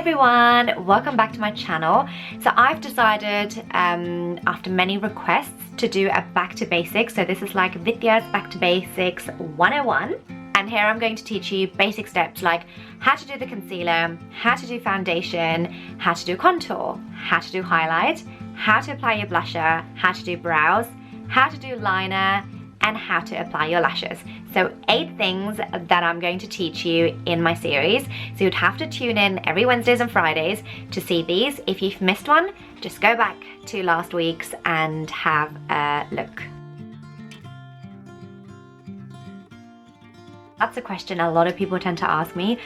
everyone, welcome back to my channel. So I've decided after many requests to do a back to basics. So this is like Vithya's back to basics 101, and here I'm going to teach you basic steps like how to do the concealer, how to do foundation, how to do contour, how to do highlight, how to apply your blusher, how to do brows, how to do liner, and how to apply your lashes. So 8 things that I'm going to teach you in my series. So you'd have to tune in every Wednesdays and Fridays to see these. If you've missed one, just go back to last week's and have a look. That's a question a lot of people tend to ask me.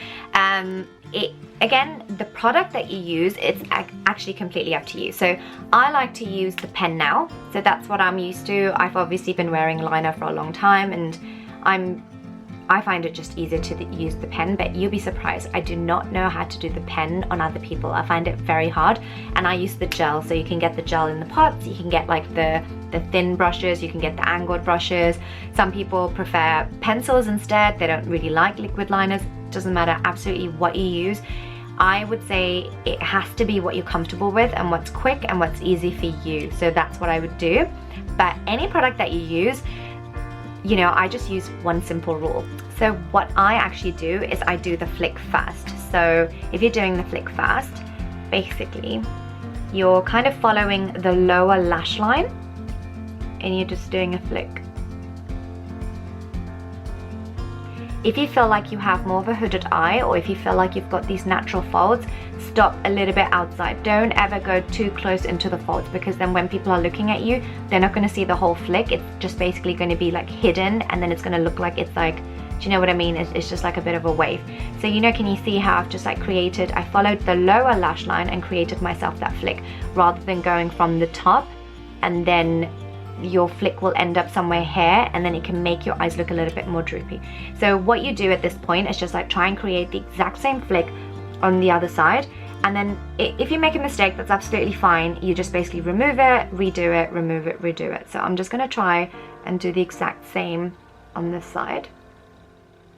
Again, the product that you use, it's actually completely up to you. So I like to use the pen now. So that's what I'm used to. I've obviously been wearing liner for a long time, and I find it just easier to use the pen, but you'll be surprised. I do not know how to do the pen on other people. I find it very hard, and I use the gel. So you can get the gel in the pots, you can get like the thin brushes, you can get the angled brushes. Some people prefer pencils instead. They don't really like liquid liners. Doesn't matter absolutely what you use. I would say it has to be what you're comfortable with and what's quick and what's easy for you. So that's what I would do. But any product that you use, you know, I just use one simple rule. So what I actually do is I do the flick first. So if you're doing the flick first, basically you're kind of following the lower lash line and you're just doing a flick. If you feel like you have more of a hooded eye, or if you feel like you've got these natural folds, stop a little bit outside. Don't ever go too close into the folds, because then when people are looking at you, they're not going to see the whole flick. It's just basically going to be like hidden, and then it's going to look like it's like, do you know what I mean? It's just like a bit of a wave. So you know, can you see how I've just like I followed the lower lash line and created myself that flick, rather than going from the top and then your flick will end up somewhere here, and then it can make your eyes look a little bit more droopy. So what you do at this point is just like try and create the exact same flick on the other side, and then if you make a mistake, that's absolutely fine. You just basically remove it, redo it, remove it, redo it. So I'm just going to try and do the exact same on this side.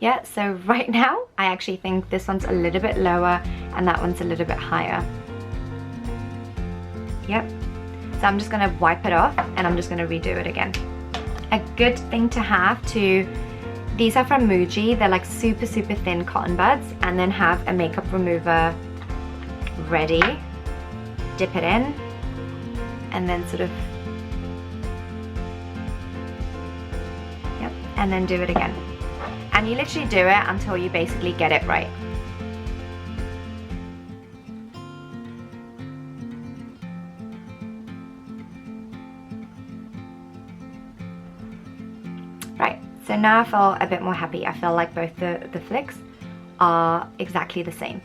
Yeah, so right now I actually think this one's a little bit lower and that one's a little bit higher. Yep. So I'm just going to wipe it off and I'm just going to redo it again. A good thing to have too, these are from Muji. They're like super thin cotton buds, and then have a makeup remover ready. Dip it in and then sort of, yep, and then do it again. And you literally do it until you basically get it right. Right, so now I feel a bit more happy. I feel like both the flicks are exactly the same.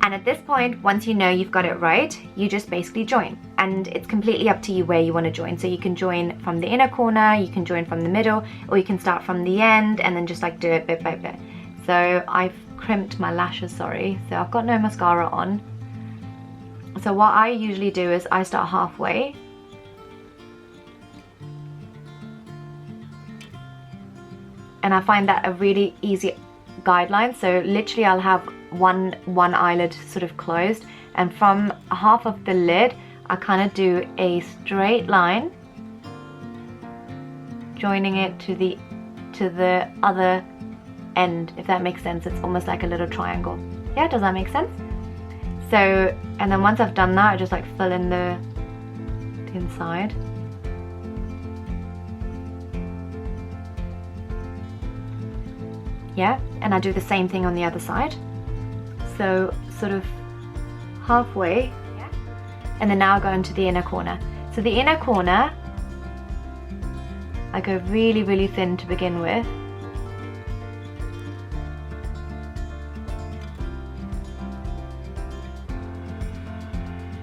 And at this point, once you know you've got it right, you just basically join. And it's completely up to you where you want to join. So you can join from the inner corner, you can join from the middle, or you can start from the end and then just like do it bit by bit. So I've crimped my lashes, sorry. So I've got no mascara on. So what I usually do is I start halfway. And I find that a really easy guideline. So literally I'll have one eyelid sort of closed, and from half of the lid I kind of do a straight line, joining it to the other end, if that makes sense. It's almost like a little triangle. Yeah, does that make sense? So, and then once I've done that, I just like fill in the inside. Yeah, and I do the same thing on the other side. So sort of halfway, yeah. And then now I go into the inner corner. So the inner corner, I go really thin to begin with.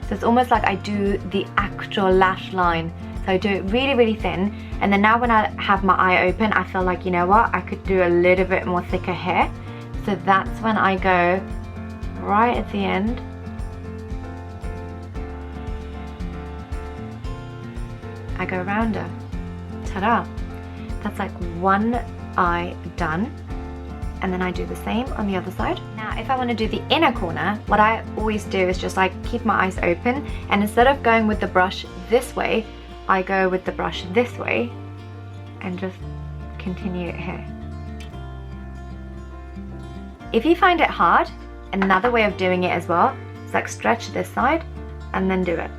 So it's almost like I do the actual lash line. So I do it really thin, and then now when I have my eye open, I feel like, you know what, I could do a little bit more thicker hair. So that's when I go right at the end. I go around her. Ta-da! That's like one eye done. and then I do the same on the other side. Now if I want to do the inner corner, what I always do is just like keep my eyes open, and instead of going with the brush this way, I go with the brush this way and just continue it here. If you find it hard, another way of doing it as well is like stretch this side and then do it.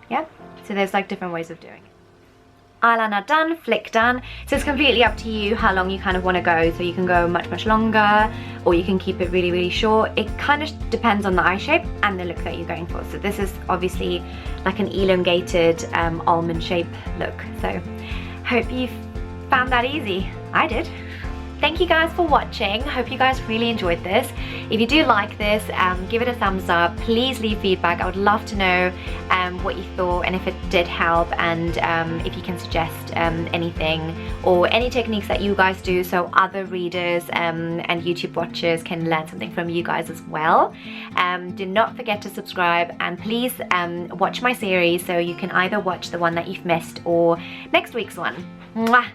Yeah, so there's like different ways of doing it. Eyeliner done, flick done. So it's completely up to you how long you kind of want to go. So you can go much longer, or you can keep it really short. It kind of depends on the eye shape and the look that you're going for. So this is obviously like an elongated almond shape look. So hope you found that easy. I did. Thank you guys for watching. Hope you guys really enjoyed this. If you do like this, give it a thumbs up. Please leave feedback. I would love to know what you thought and if it did help, and if you can suggest anything or any techniques that you guys do so other readers and YouTube watchers can learn something from you guys as well. Do not forget to subscribe, and please watch my series so you can either watch the one that you've missed or next week's one. Mwah!